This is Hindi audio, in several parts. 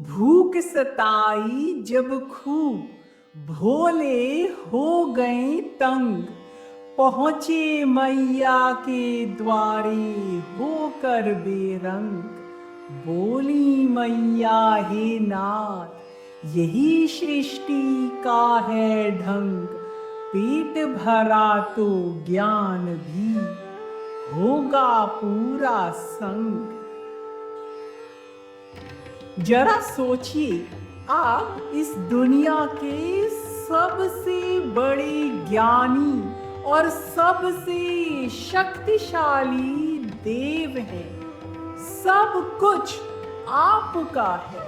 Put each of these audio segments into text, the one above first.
भूख सताई जब खूब, भोले हो गए तंग। पहुँचे मैया के द्वारे होकर बेरंग। बोली मैया हे नाथ, यही सृष्टि का है ढंग। पेट भरा तो ज्ञान भी होगा पूरा संग। जरा सोचिए, आप इस दुनिया के सबसे बड़े ज्ञानी और सबसे शक्तिशाली देव हैं। सब कुछ आपका है,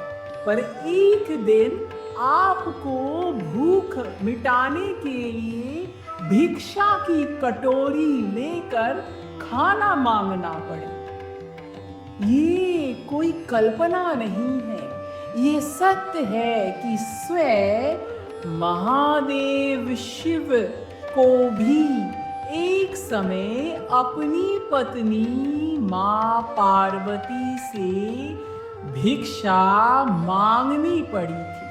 पर एक दिन आपको भूख मिटाने के लिए भिक्षा की कटोरी लेकर खाना मांगना पड़े। ये कोई कल्पना नहीं है, ये सत्य है कि स्वयं महादेव शिव को भी एक समय अपनी पत्नी मां पार्वती से भिक्षा मांगनी पड़ी थी।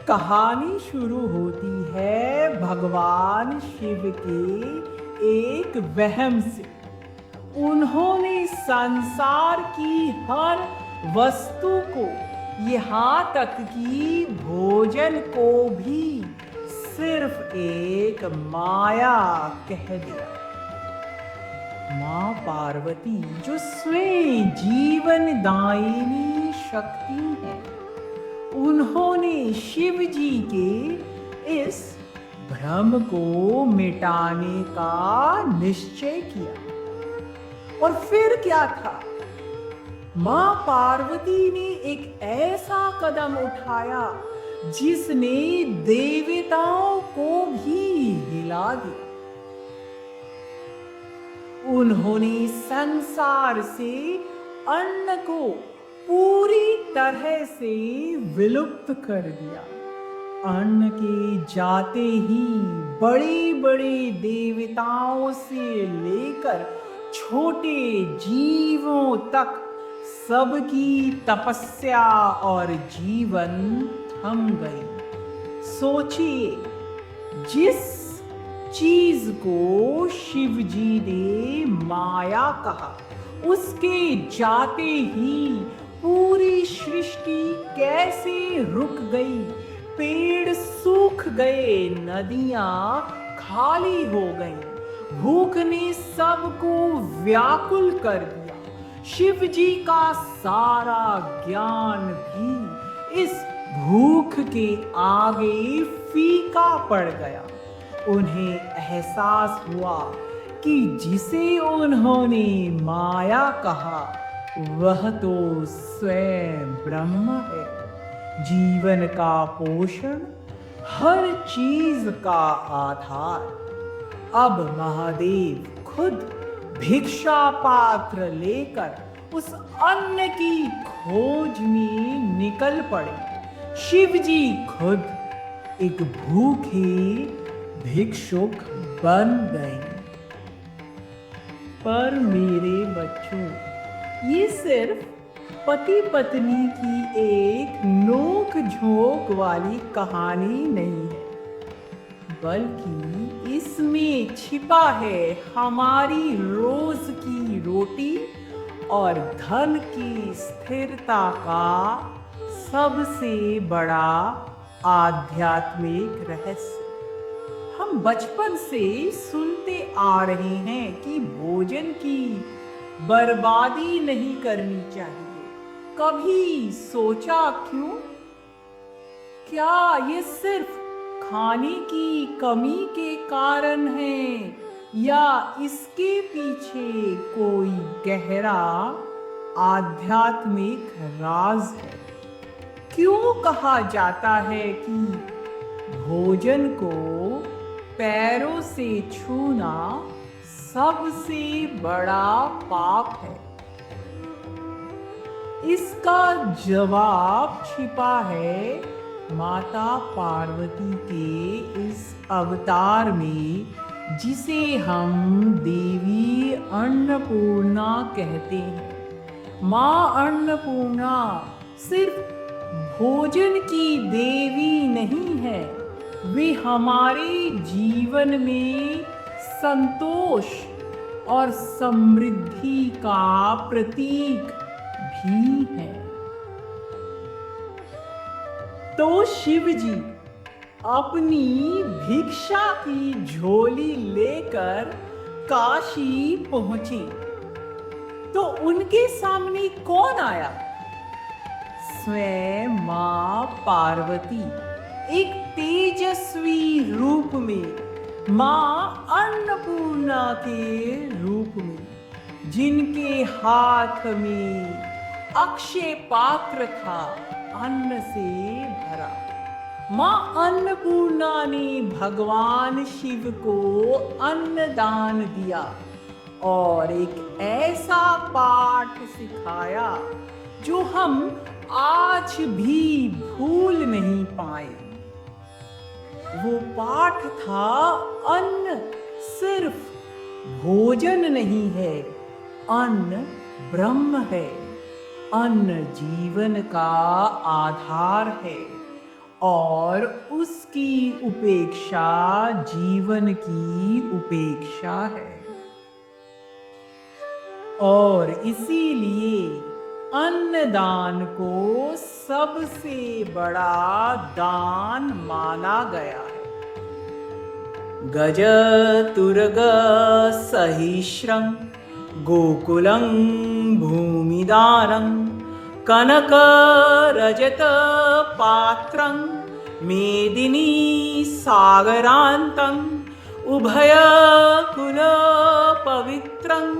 कहानी शुरू होती है भगवान शिव के एक वहम से। उन्होंने संसार की हर वस्तु को, यहाँ तक कि भोजन को भी सिर्फ एक माया कह दिया। मां पार्वती जो स्वयं जीवन दायिनी शक्ति है, उन्होंने शिव जी के इस भ्रम को मिटाने का निश्चय किया। और फिर क्या था? मां पार्वती ने एक ऐसा कदम उठाया जिसने देवताओं को भी हिला दिया। उन्होंने संसार से अन्न को पूरी तरह से विलुप्त कर दिया। अन्न के जाते ही बड़े बड़े देवताओं से लेकर छोटे जीवों तक सबकी तपस्या और जीवन थम गई। सोचिए, जिस चीज को शिव जी ने माया कहा, उसके जाते ही पूरी सृष्टि कैसे रुक गई। पेड़ सूख गए, नदियां खाली हो गईं। भूख ने सबको व्याकुल कर दिया। शिव जी का सारा ज्ञान भी इस भूख के आगे फीका पड़ गया। उन्हें एहसास हुआ कि जिसे उन्होंने माया कहा, वह तो स्वयं ब्रह्म है। जीवन का पोषण, हर चीज का आधार। अब महादेव खुद भिक्षा पात्र लेकर उस अन्न की खोज में निकल पड़े। शिव जी खुद एक भूखे भिक्षुक बन गए। पर मेरे बच्चों, ये सिर्फ पति पत्नी की एक नोक झोंक वाली कहानी नहीं है, बल्कि इसमें छिपा है हमारी रोज की रोटी और धन की स्थिरता का सबसे बड़ा आध्यात्मिक रहस्य। हम बचपन से सुनते आ रहे हैं कि भोजन की बर्बादी नहीं करनी चाहिए। कभी सोचा क्यों? क्या ये सिर्फ खाने की कमी के कारण है, या इसके पीछे कोई गहरा आध्यात्मिक राज है? क्यों कहा जाता है कि भोजन को पैरों से छूना सबसे बड़ा पाप है? इसका जवाब छिपा है माता पार्वती के इस अवतार में, जिसे हम देवी अन्नपूर्णा कहते हैं। माँ अन्नपूर्णा सिर्फ भोजन की देवी नहीं है, वे हमारे जीवन में संतोष और समृद्धि का प्रतीक भी है। तो शिव जी अपनी भिक्षा की झोली लेकर काशी पहुंचे तो उनके सामने कौन आया? स्वयं मां पार्वती एक तेजस्वी रूप में, मां अन्नपूर्णा के रूप में, जिनके हाथ में अक्षय पात्र था अन्न से भरा। मां अन्नपूर्णा ने भगवान शिव को अन्नदान दिया और एक ऐसा पाठ सिखाया जो हम आज भी भूल नहीं पाए। वो पाठ था, अन्न सिर्फ भोजन नहीं है, अन्न ब्रह्म है, अन्न जीवन का आधार है और उसकी उपेक्षा जीवन की उपेक्षा है। और इसीलिए अन्नदान को सबसे बड़ा दान माना गया है। गज तुर्ग सहिश्रं गोकुलं भूमिदानं कनक रजत पात्रं मेदिनी सागरान्तं उभय कुल पवित्रं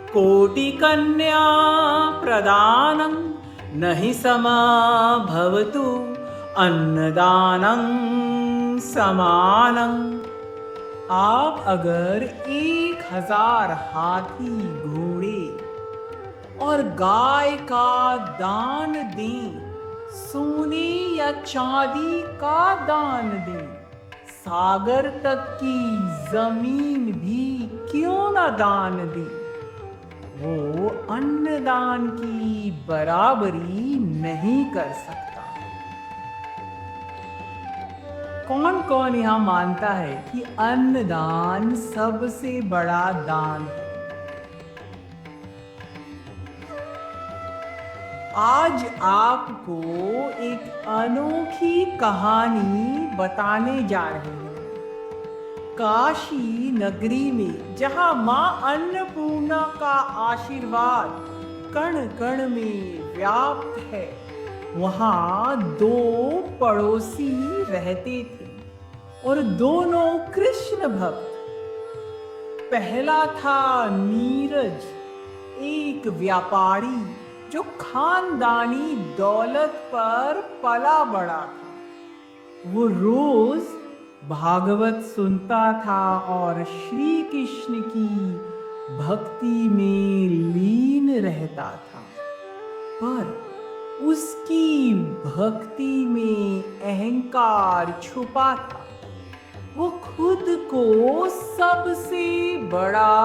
कोटिकन्या प्रदानं नहि समभवतु अन्नदानं समानं। आप अगर 1000 हाथी घोड़े और गाय का दान दें, सोने या चांदी का दान दें, सागर तक की जमीन भी क्यों न दान दें, वो अन्नदान की बराबरी नहीं कर सकता। कौन कौन यहां मानता है कि अन्नदान सबसे बड़ा दान है? आज आपको एक अनोखी कहानी बताने जा रहे हैं। काशी नगरी में जहां मां अन्नपूर्णा का आशीर्वाद कण कण में व्याप्त है, वहां 2 पड़ोसी रहते थे और दोनों कृष्ण भक्त। पहला था नीरज, एक व्यापारी जो खानदानी दौलत पर पला बड़ा था। वो रोज भागवत सुनता था और श्री कृष्ण की भक्ति में लीन रहता था, पर उसकी भक्ति में अहंकार छुपा था। वो खुद को सबसे बड़ा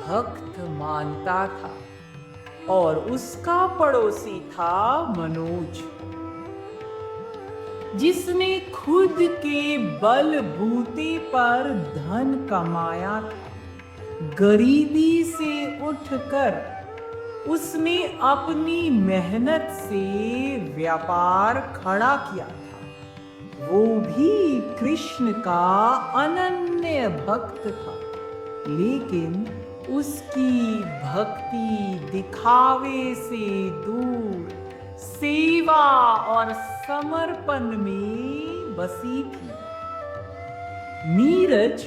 भक्त मानता था और उसका पड़ोसी था मनोज, जिसने खुद के बलबूते पर धन कमाया था। गरीबी से उठकर उसने अपनी मेहनत से व्यापार खड़ा किया था। वो भी कृष्ण का अनन्य भक्त था, लेकिन उसकी भक्ति दिखावे से दूर सेवा और समर्पण में बसी थी। नीरज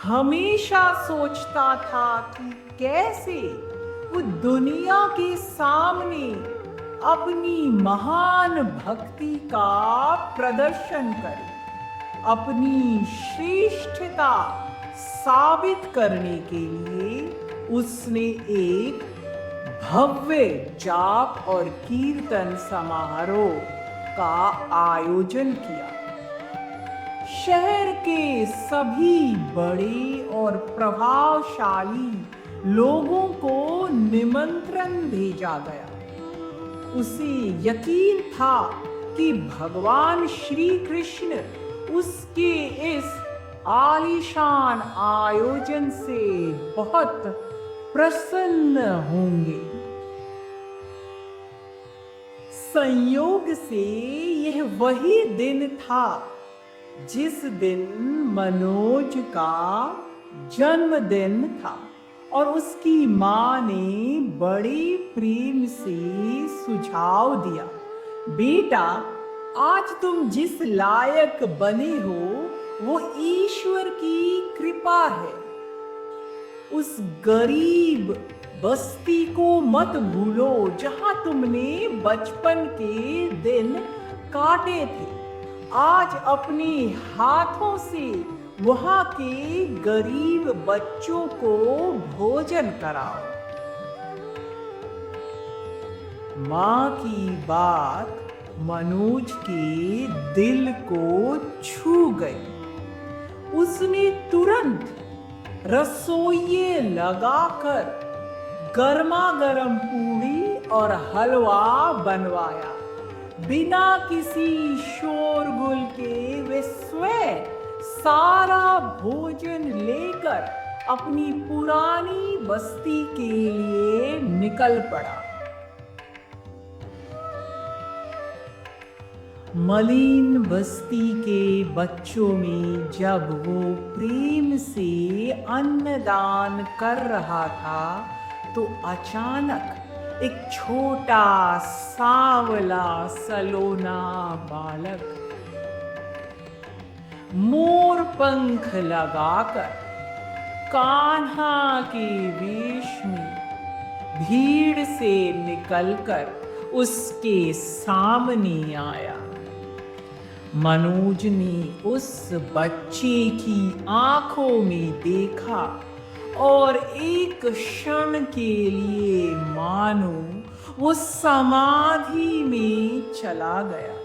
हमेशा सोचता था कि कैसे वो दुनिया के सामने अपनी महान भक्ति का प्रदर्शन करे, अपनी श्रेष्ठता साबित करने के लिए उसने एक भव्य जाप और कीर्तन समारोह का आयोजन किया। शहर के सभी बड़े और प्रभावशाली लोगों को निमंत्रण भेजा गया। उसे यकीन था कि भगवान श्री कृष्ण उसके इस आलीशान आयोजन से बहुत प्रसन्न होंगे। संयोग से यह वही दिन था जिस दिन मनोज का जन्मदिन था और उसकी माँ ने बड़े प्रेम से सुझाव दिया, बेटा आज तुम जिस लायक बने हो वो ईश्वर की कृपा है। उस गरीब बस्ती को मत भूलो जहां तुमने बचपन के दिन काटे थे। आज अपने हाथों से वहां के गरीब बच्चों को भोजन कराओ। मां की बात मनोज के दिल को छू गई। उसने तुरंत रसोइये लगाकर गर्मा गर्म पूड़ी और हलवा बनवाया। बिना किसी शोरगुल के वे स्वयं सारा भोजन लेकर अपनी पुरानी बस्ती के लिए निकल पड़ा। मलिन बस्ती के बच्चों में जब वो प्रेम से अन्नदान कर रहा था तो अचानक एक छोटा सांवला सलोना बालक मोर पंख लगाकर कान्हा के वेश में भीड़ से निकलकर उसके सामने आया। मनोज ने उस बच्चे की आंखों में देखा और एक क्षण के लिए मानो वो समाधि में चला गया।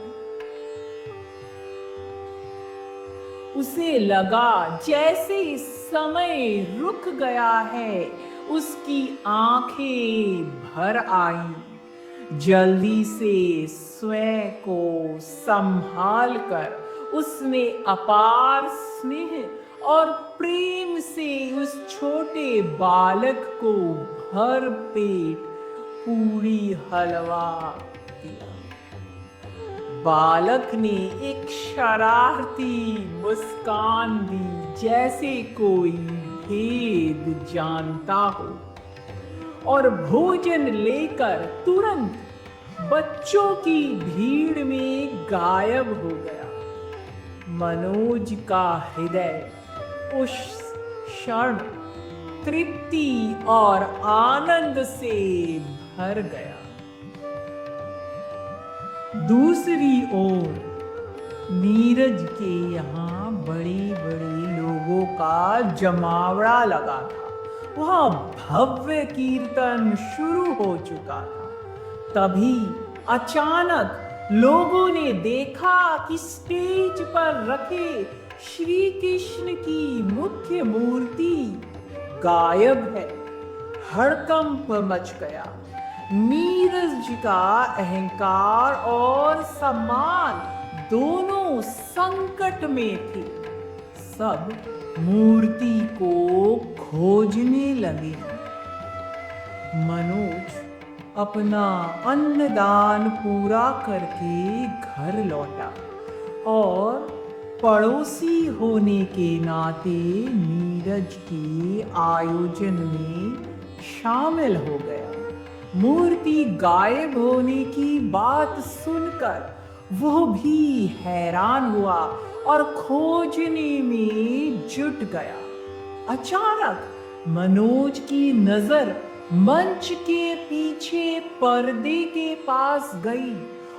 उसे लगा जैसे समय रुक गया है। उसकी आंखें भर आई। जल्दी से स्वयं को संभाल कर उसने अपार स्नेह और प्रेम से उस छोटे बालक को भर पेट पूरी हलवा दिया। बालक ने एक शरारती मुस्कान दी जैसे कोई भेद जानता हो और भोजन लेकर तुरंत बच्चों की भीड़ में गायब हो गया। मनोज का हृदय उस क्षण तृप्ति और आनंद से भर गया। दूसरी ओर नीरज के यहाँ बड़े बड़े लोगों का जमावड़ा लगा था। वहाँ भव्य कीर्तन शुरू हो चुका था। तभी अचानक लोगों ने देखा कि स्टेज पर रखे श्री कृष्ण की मुख्य मूर्ति गायब है। हड़कंप मच गया। नीरज का अहंकार और सम्मान दोनों संकट में थे। सब मूर्ति को खोजने लगे। मनोज अपना अन्नदान पूरा करके घर लौटा और पड़ोसी होने के नाते नीरज के आयोजन में शामिल हो गया। मूर्ति गायब होने की बात सुनकर वो भी हैरान हुआ और खोजने में जुट गया। अचानक मनोज की नजर मंच के पीछे पर्दे के पास गई।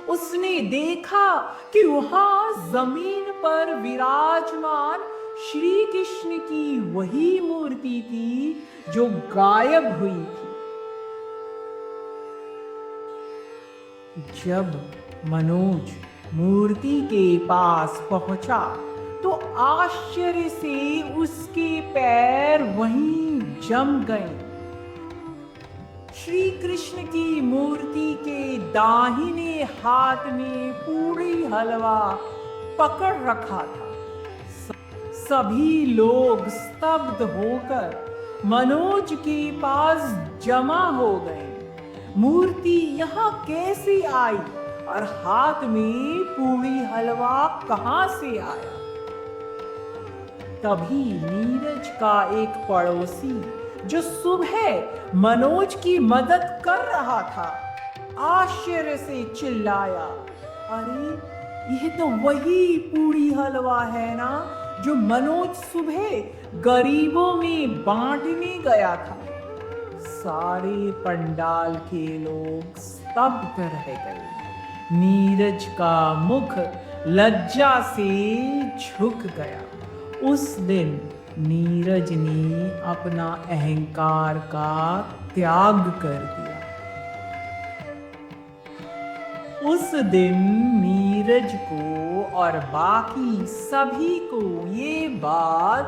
उसने देखा कि वहां जमीन पर विराजमान श्री कृष्ण की वही मूर्ति थी जो गायब हुई थी। जब मनोज मूर्ति के पास पहुंचा तो आश्चर्य से उसके पैर वहीं जम गए। श्री कृष्ण की मूर्ति के दाहिने हाथ में पूरी हलवा पकड़ रखा था। सभी लोग स्तब्ध होकर मनोज के पास जमा हो गए। मूर्ति यहाँ कैसे आई और हाथ में पूरी हलवा कहां से आया? तभी नीरज का एक पड़ोसी जो सुबह मनोज की मदद कर रहा था, आश्चर्य से चिल्लाया, अरे यह तो वही पूरी हलवा है ना जो मनोज सुबह गरीबों में बांटने गया था। सारे पंडाल के लोग स्तब्ध रह गए। नीरज का मुख लज्जा से झुक गया। उस दिन नीरज ने अपना अहंकार का त्याग कर दिया। उस दिन नीरज को और बाकी सभी को ये बात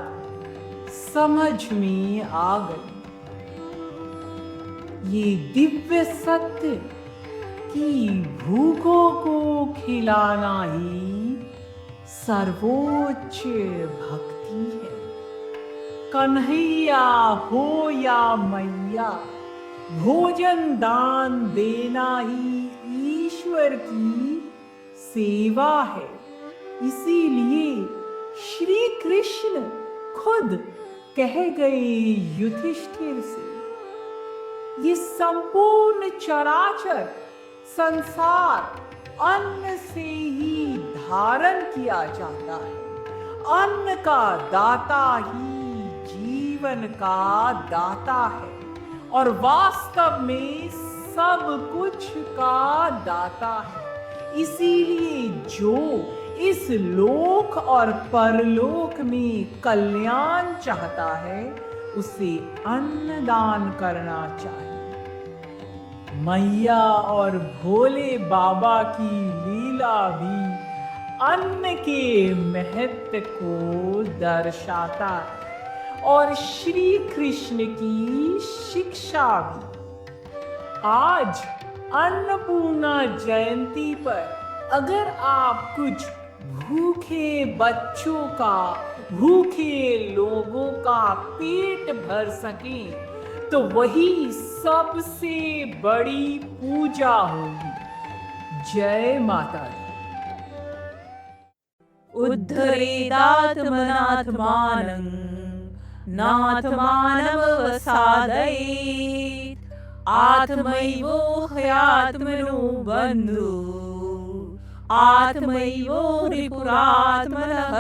समझ में आ गई। ये दिव्य सत्य कि भूखों को खिलाना ही सर्वोच्च भक्ति है। कन्हैया हो या मैया, भोजन दान देना ही ईश्वर की सेवा है। इसीलिए श्री कृष्ण खुद कह गए युधिष्ठिर से, ये संपूर्ण चराचर संसार अन्न से ही धारण किया जाता है। अन्न का दाता ही जीवन का दाता है और वास्तव में सब कुछ का दाता है। इसीलिए जो इस लोक और परलोक में कल्याण चाहता है, उसे अन्न दान करना चाहिए। मैया और भोले बाबा की लीला भी अन्न के महत्व को दर्शाता है और श्री कृष्ण की शिक्षा भी। आज अन्नपूर्णा जयंती पर अगर आप कुछ भूखे बच्चों का, भूखे लोगों का पेट भर सकें तो वही सबसे बड़ी पूजा होगी। जय माता दी। उद्धरेदात्मनात्मानं नात्मानमवसादयेत् आत्मैवो ह्यात्मनो बन्धु आत्मैवो रिपुरात्मनः।